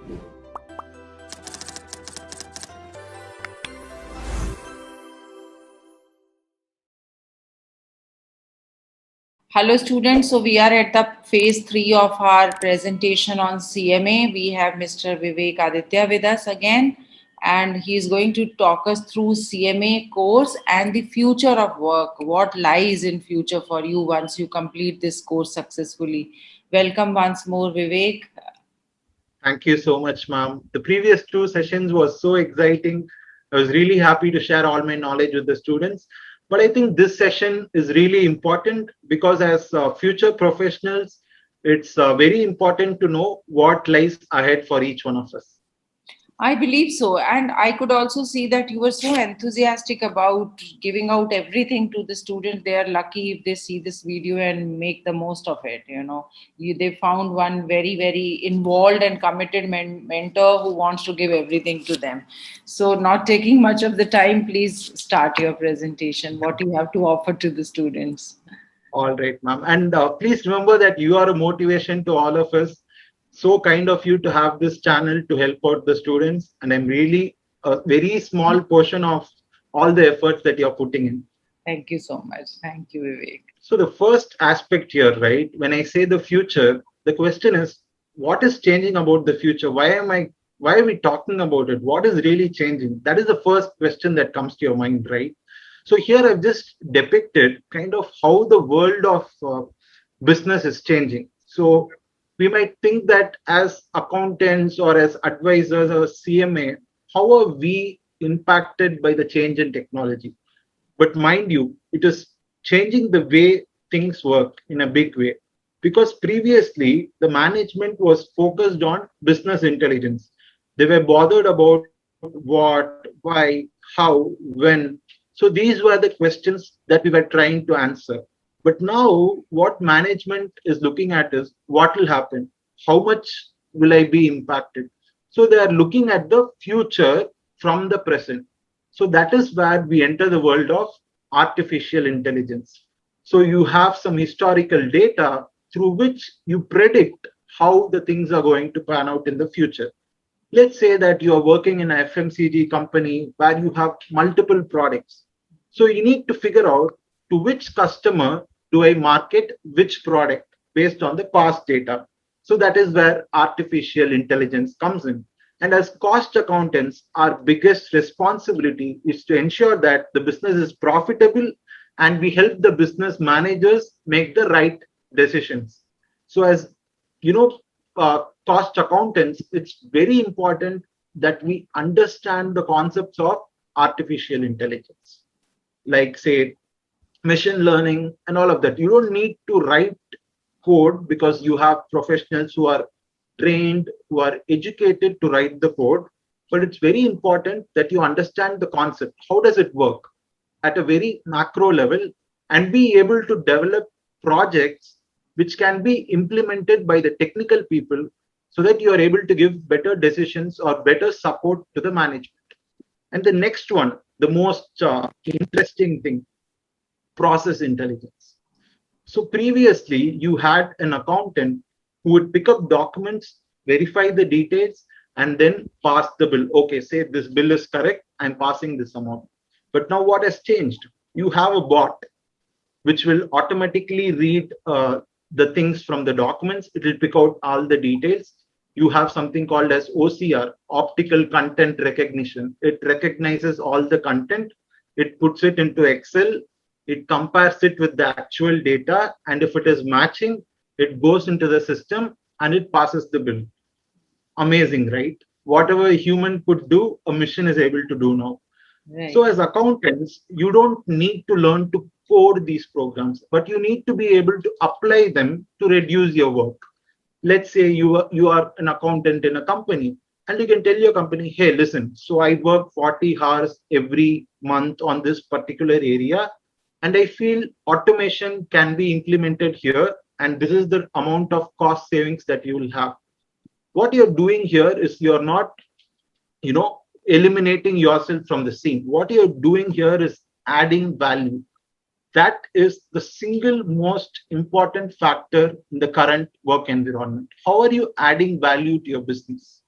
Hello students, so we are at the phase 3 of our presentation on CMA. We have Mr. Vivek Aditya with us again, and he is going to talk us through CMA course and the future of work. What lies in future for you once you complete this course successfully. Welcome once more, Vivek. Thank you so much, ma'am. The previous two sessions was so exciting. I was really happy to share all my knowledge with the students. But I think this session is really important because as future professionals, it's very important to know what lies ahead for each one of us. I believe so. And I could also see that you were so enthusiastic about giving out everything to the students. They are lucky if they see this video and make the most of it. They found one very, very involved and committed mentor who wants to give everything to them. So, not taking much of the time, please start your presentation. What you have to offer to the students. All right, ma'am. And please remember that you are a motivation to all of us. So kind of you to have this channel to help out the students. And I'm really a very small portion of all the efforts that you're putting in. Thank you so much. Thank you, Vivek. So the first aspect here, right? When I say the future, the question is, what is changing about the future? Why are we talking about it? What is really changing? That is the first question that comes to your mind, right? So here I've just depicted kind of how the world of business is changing. So we might think that as accountants or as advisors or CMA, how are we impacted by the change in technology? But mind you, it is changing the way things work in a big way. Because previously, the management was focused on business intelligence. They were bothered about what, why, how, when. So these were the questions that we were trying to answer. But now, what management is looking at is what will happen? How much will I be impacted? So they are looking at the future from the present. So that is where we enter the world of artificial intelligence. So you have some historical data through which you predict how the things are going to pan out in the future. Let's say that you are working in a FMCG company where you have multiple products. So you need to figure out to which customer do I market which product based on the past data. So that is where artificial intelligence comes in. And as cost accountants, our biggest responsibility is to ensure that the business is profitable and we help the business managers make the right decisions. So, as you know, cost accountants, it's very important that we understand the concepts of artificial intelligence, like, say, machine learning and all of that. You don't need to write code because you have professionals who are trained, who are educated to write the code. But it's very important that you understand the concept. How does it work at a very macro level and be able to develop projects which can be implemented by the technical people so that you are able to give better decisions or better support to the management. And the next one, the most interesting thing, process intelligence. So previously, you had an accountant who would pick up documents, verify the details, and then pass the bill. Okay, say this bill is correct, I'm passing this amount. But now what has changed? You have a bot which will automatically read the things from the documents. It will pick out all the details. You have something called as OCR, optical content recognition. It recognizes all the content, it puts it into Excel, it compares it with the actual data, and if it is matching, it goes into the system and it passes the bill. Amazing, right? Whatever a human could do, a machine is able to do now. Right. So as accountants, you don't need to learn to code these programs, but you need to be able to apply them to reduce your work. Let's say you are an accountant in a company and you can tell your company, hey, listen, so I work 40 hours every month on this particular area, and I feel automation can be implemented here, and this is the amount of cost savings that you will have. What you're doing here is you're not, eliminating yourself from the scene. What you're doing here is adding value. That is the single most important factor in the current work environment. How are you adding value to your business?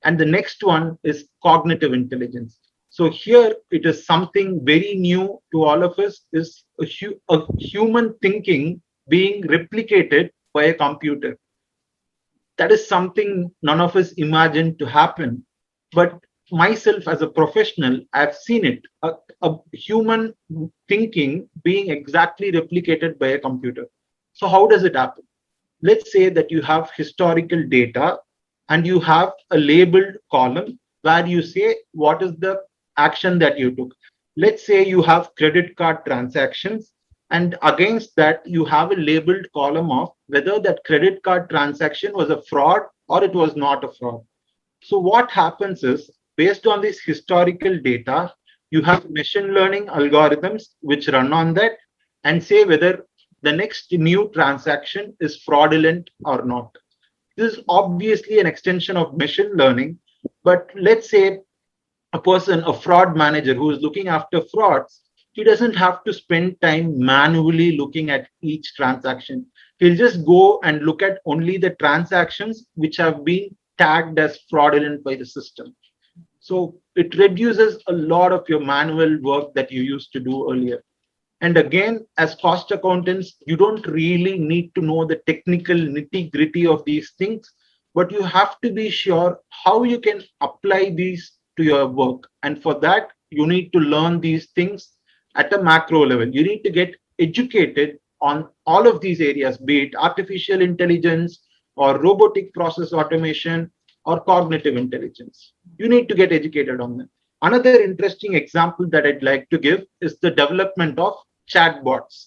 And the next one is cognitive intelligence. So here it is something very new to all of us, is a human thinking being replicated by a computer. That is something none of us imagined to happen. But myself as a professional, I've seen it, a human thinking being exactly replicated by a computer. So how does it happen? Let's say that you have historical data and you have a labeled column where you say what is the action that you took. Let's say you have credit card transactions, and against that you have a labeled column of whether that credit card transaction was a fraud or it was not a fraud. So what happens is, based on this historical data, you have machine learning algorithms which run on that and say whether the next new transaction is fraudulent or not. This is obviously an extension of machine learning, but let's say a person, a fraud manager who is looking after frauds, he doesn't have to spend time manually looking at each transaction. He'll just go and look at only the transactions which have been tagged as fraudulent by the system. So it reduces a lot of your manual work that you used to do earlier. And again, as cost accountants, you don't really need to know the technical nitty gritty of these things, but you have to be sure how you can apply these to your work. And for that, you need to learn these things at a macro level. You need to get educated on all of these areas, be it artificial intelligence or robotic process automation or cognitive intelligence. You need to get educated on them. Another interesting example that I'd like to give is the development of chatbots.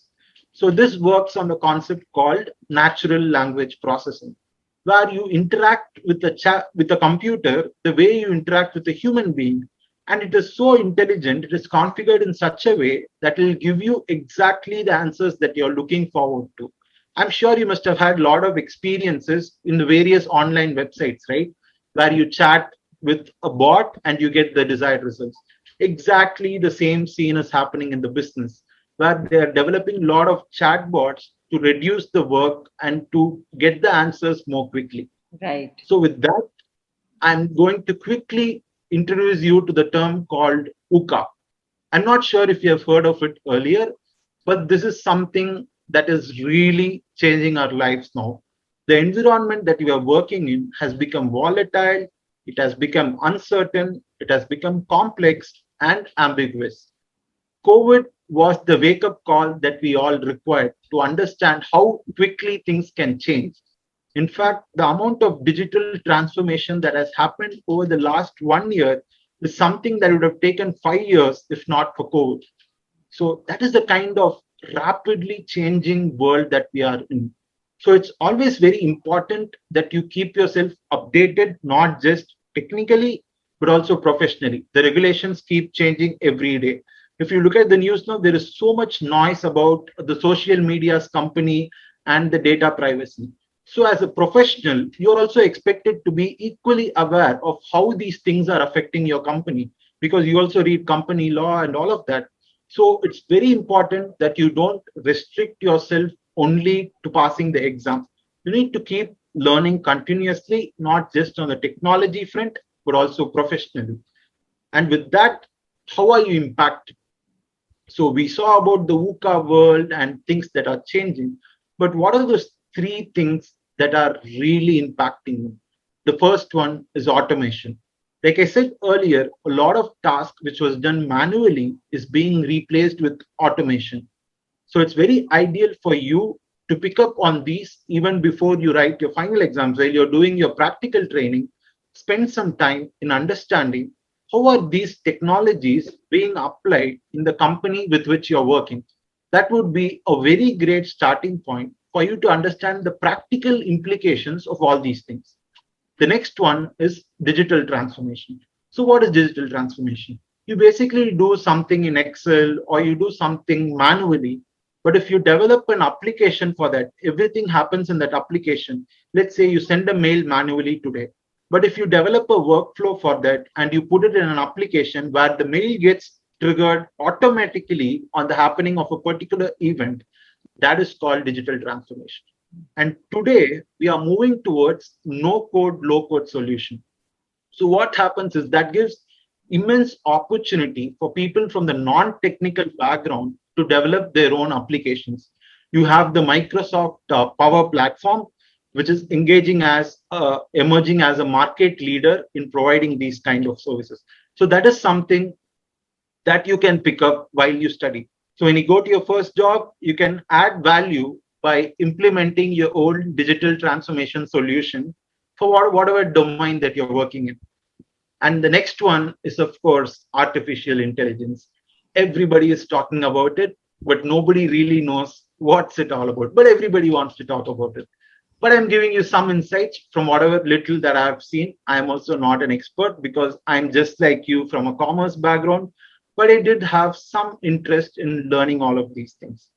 So this works on the concept called natural language processing, where you interact with the chat with the computer the way you interact with a human being. And it is so intelligent, it is configured in such a way that it will give you exactly the answers that you're looking forward to. I'm sure you must have had a lot of experiences in the various online websites, right? Where you chat with a bot and you get the desired results. Exactly the same scene is happening in the business, where they are developing a lot of chatbots to reduce the work and to get the answers more quickly. Right. So with that, I'm going to quickly introduce you to the term called UCA. I'm not sure if you have heard of it earlier, but this is something that is really changing our lives now. The environment that we are working in has become volatile, it has become uncertain, it has become complex and ambiguous. COVID was the wake up call that we all required to understand how quickly things can change. In fact, the amount of digital transformation that has happened over the last 1 year is something that would have taken 5 years if not for COVID. So that is the kind of rapidly changing world that we are in. So it's always very important that you keep yourself updated, not just technically, but also professionally. The regulations keep changing every day. If you look at the news now, there is so much noise about the social media's company and the data privacy. So as a professional, you're also expected to be equally aware of how these things are affecting your company, because you also read company law and all of that. So it's very important that you don't restrict yourself only to passing the exam. You need to keep learning continuously, not just on the technology front, but also professionally. And with that, how are you impacted? So we saw about the VUCA world and things that are changing, but what are those three things that are really impacting you? The first one is automation. Like I said earlier, a lot of tasks which was done manually is being replaced with automation. So it's very ideal for you to pick up on these even before you write your final exams. While you're doing your practical training, spend some time in understanding how are these technologies being applied in the company with which you're working. That would be a very great starting point for you to understand the practical implications of all these things. The next one is digital transformation. So what is digital transformation? You basically do something in Excel or you do something manually, but if you develop an application for that, everything happens in that application. Let's say you send a mail manually today, but if you develop a workflow for that and you put it in an application where the mail gets triggered automatically on the happening of a particular event, that is called digital transformation. And today we are moving towards no code, low code solution. So what happens is that gives immense opportunity for people from the non-technical background to develop their own applications. You have the Microsoft Power Platform, which is emerging as a market leader in providing these kind of services. So that is something that you can pick up while you study. So when you go to your first job, you can add value by implementing your own digital transformation solution for whatever domain that you're working in. And the next one is, of course, artificial intelligence. Everybody is talking about it, but nobody really knows what's it all about. But everybody wants to talk about it. But I'm giving you some insights from whatever little that I've seen. I'm also not an expert because I'm just like you from a commerce background, but I did have some interest in learning all of these things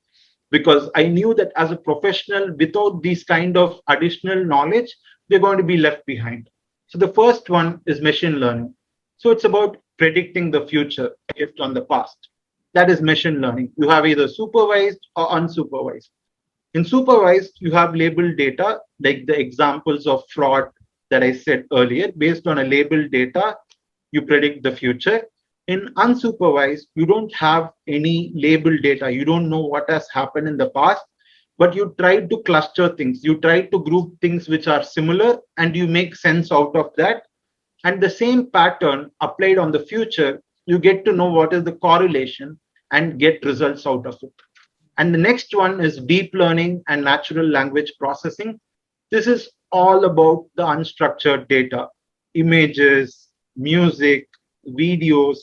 because I knew that as a professional, without these kind of additional knowledge, we're going to be left behind. So the first one is machine learning. So it's about predicting the future based on the past. That is machine learning. You have either supervised or unsupervised. In supervised, you have labeled data, like the examples of fraud that I said earlier. Based on a labeled data, you predict the future. In unsupervised, you don't have any labeled data. You don't know what has happened in the past, but you try to cluster things. You try to group things which are similar and you make sense out of that. And the same pattern applied on the future, you get to know what is the correlation and get results out of it. And the next one is deep learning and natural language processing. This is all about the unstructured data, images, music, videos,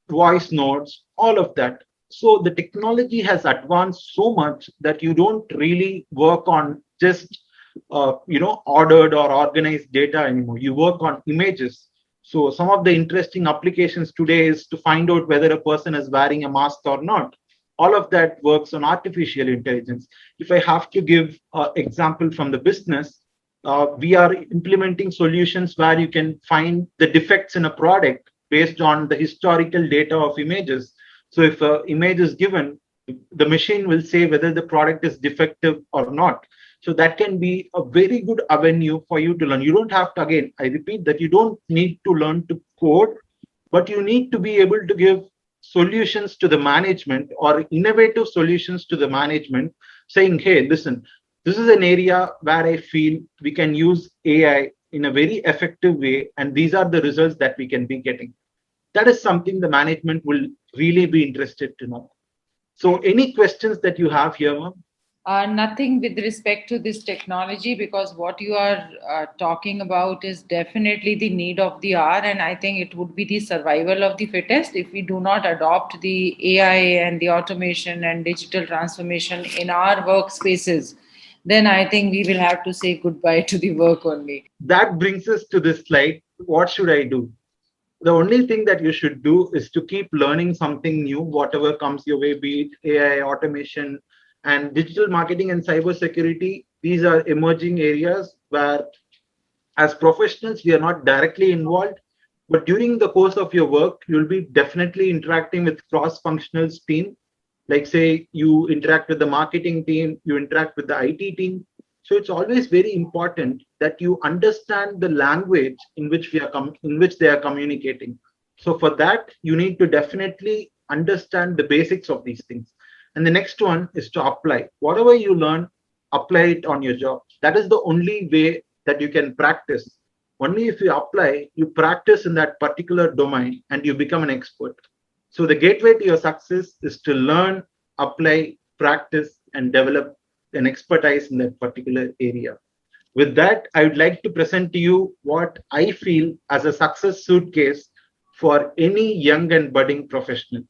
voice notes, all of that. So the technology has advanced so much that you don't really work on just ordered or organized data anymore. You work on images. So some of the interesting applications today is to find out whether a person is wearing a mask or not. All of that works on artificial intelligence. If I have to give an example from the business, we are implementing solutions where you can find the defects in a product based on the historical data of images. So if an image is given, the machine will say whether the product is defective or not. So that can be a very good avenue for you to learn. You don't have to, again, I repeat that you don't need to learn to code, but you need to be able to give solutions to the management or innovative solutions to the management saying, hey, listen, this is an area where I feel we can use AI in a very effective way. And these are the results that we can be getting. That is something the management will really be interested to know. So any questions that you have here, ma'am? Nothing with respect to this technology, because what you are talking about is definitely the need of the hour, and I think it would be the survival of the fittest if we do not adopt the AI and the automation and digital transformation in our workspaces. Then I think we will have to say goodbye to the work only. That brings us to this slide. What should I do? The only thing that you should do is to keep learning something new, whatever comes your way, be it AI, automation, and digital marketing and cybersecurity. These are emerging areas where, as professionals, we are not directly involved, but during the course of your work, you'll be definitely interacting with cross-functional team. Like say you interact with the marketing team, you interact with the IT team. So it's always very important that you understand the language in which in which they are communicating. So for that, you need to definitely understand the basics of these things. And the next one is to apply. Whatever you learn, apply it on your job. That is the only way that you can practice. Only if you apply, you practice in that particular domain and you become an expert. So the gateway to your success is to learn, apply, practice, and develop an expertise in that particular area. With that, I would like to present to you what I feel as a success suitcase for any young and budding professional.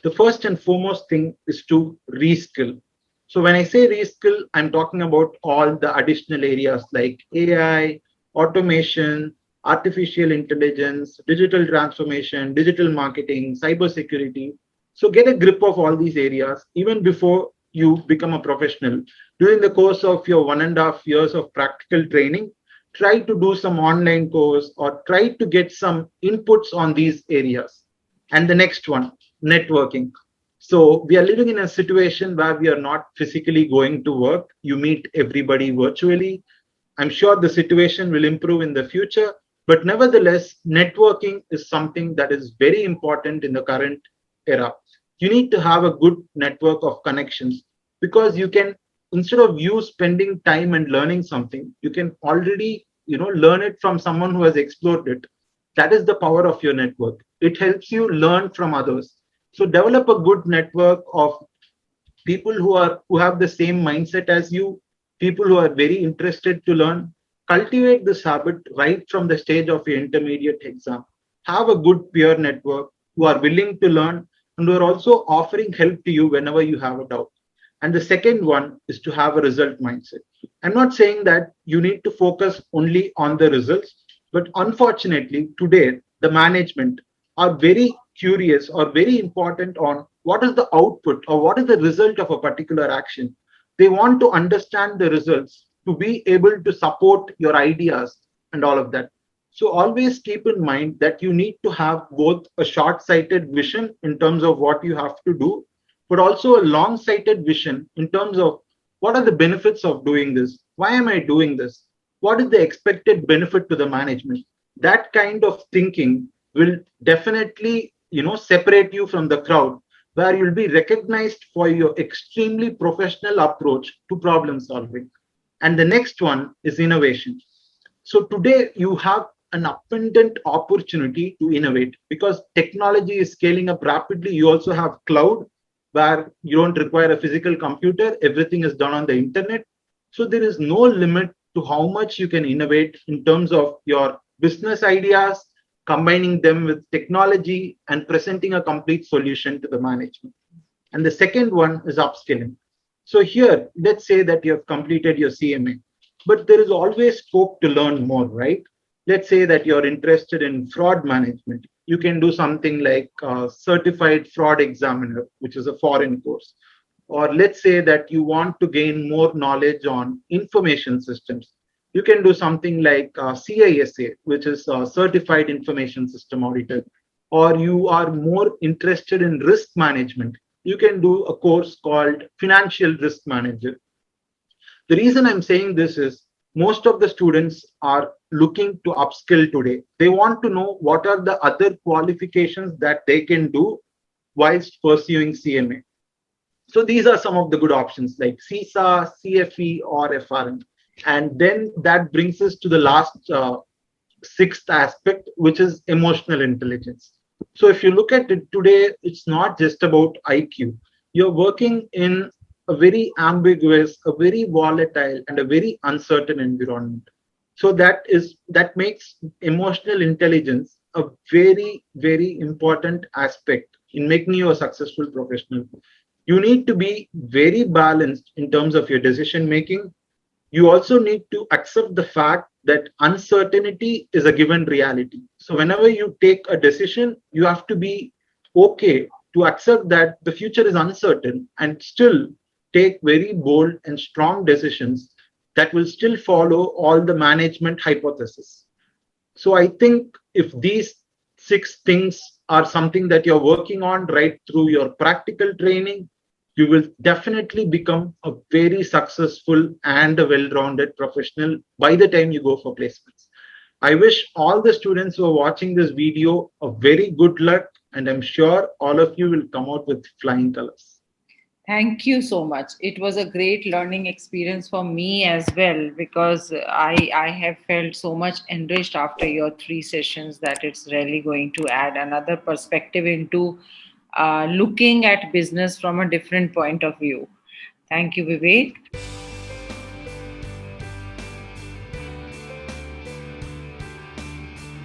The first and foremost thing is to reskill. So when I say reskill, I'm talking about all the additional areas like AI, automation, artificial intelligence, digital transformation, digital marketing, cybersecurity. So get a grip of all these areas even before you become a professional. During the course of your 1.5 years of practical training, try to do some online course or try to get some inputs on these areas. And the next one, networking. So we are living in a situation where we are not physically going to work. You meet everybody virtually. I'm sure the situation will improve in the future, But nevertheless, networking is something that is very important in the current era. You need to have a good network of connections, because you can, instead of you spending time and learning something, you can already, learn it from someone who has explored it. That is the power of your network. It helps you learn from others. So develop a good network of people who have the same mindset as you, people who are very interested to learn. Cultivate this habit right from the stage of your intermediate exam. Have a good peer network who are willing to learn and who are also offering help to you whenever you have a doubt. And the second one is to have a result mindset. I'm not saying that you need to focus only on the results, but unfortunately today the management are very curious or very important on what is the output or what is the result of a particular action. They want to understand the results to be able to support your ideas and all of that. So always keep in mind that you need to have both a short sighted vision in terms of what you have to do, but also a long sighted vision in terms of what are the benefits of doing this? Why am I doing this? What is the expected benefit to the management? That kind of thinking will definitely, separate you from the crowd, where you'll be recognized for your extremely professional approach to problem solving. And the next one is innovation. So today you have an abundant opportunity to innovate because technology is scaling up rapidly. You also have cloud, where you don't require a physical computer, everything is done on the internet. So there is no limit to how much you can innovate in terms of your business ideas, combining them with technology and presenting a complete solution to the management. And the second one is upskilling. So here, let's say that you have completed your CMA, but there is always scope to learn more, right? Let's say that you're interested in fraud management. You can do something like certified fraud examiner, which is a foreign course. Or let's say that you want to gain more knowledge on information systems. You can do something like CISA, which is a certified information system auditor. Or you are more interested in risk management. You can do a course called financial risk manager. The reason I'm saying this is most of the students are looking to upskill today. They want to know what are the other qualifications that they can do whilst pursuing CMA. So these are some of the good options like CISA, CFE, or FRM. And then that brings us to the last sixth aspect, which is emotional intelligence. So if you look at it today, it's not just about IQ. You're working in a very ambiguous, a very volatile, and a very uncertain environment. So that makes emotional intelligence a very, very important aspect in making you a successful professional. You need to be very balanced in terms of your decision making. You also need to accept the fact that uncertainty is a given reality. So whenever you take a decision, you have to be okay to accept that the future is uncertain and still take very bold and strong decisions that will still follow all the management hypotheses. So I think if these six things are something that you're working on right through your practical training, you will definitely become a very successful and a well-rounded professional by the time you go for placements. I wish all the students who are watching this video a very good luck, and I'm sure all of you will come out with flying colors. Thank you so much. It was a great learning experience for me as well because I have felt so much enriched after your three sessions that it's really going to add another perspective into looking at business from a different point of view. Thank you, Vivek.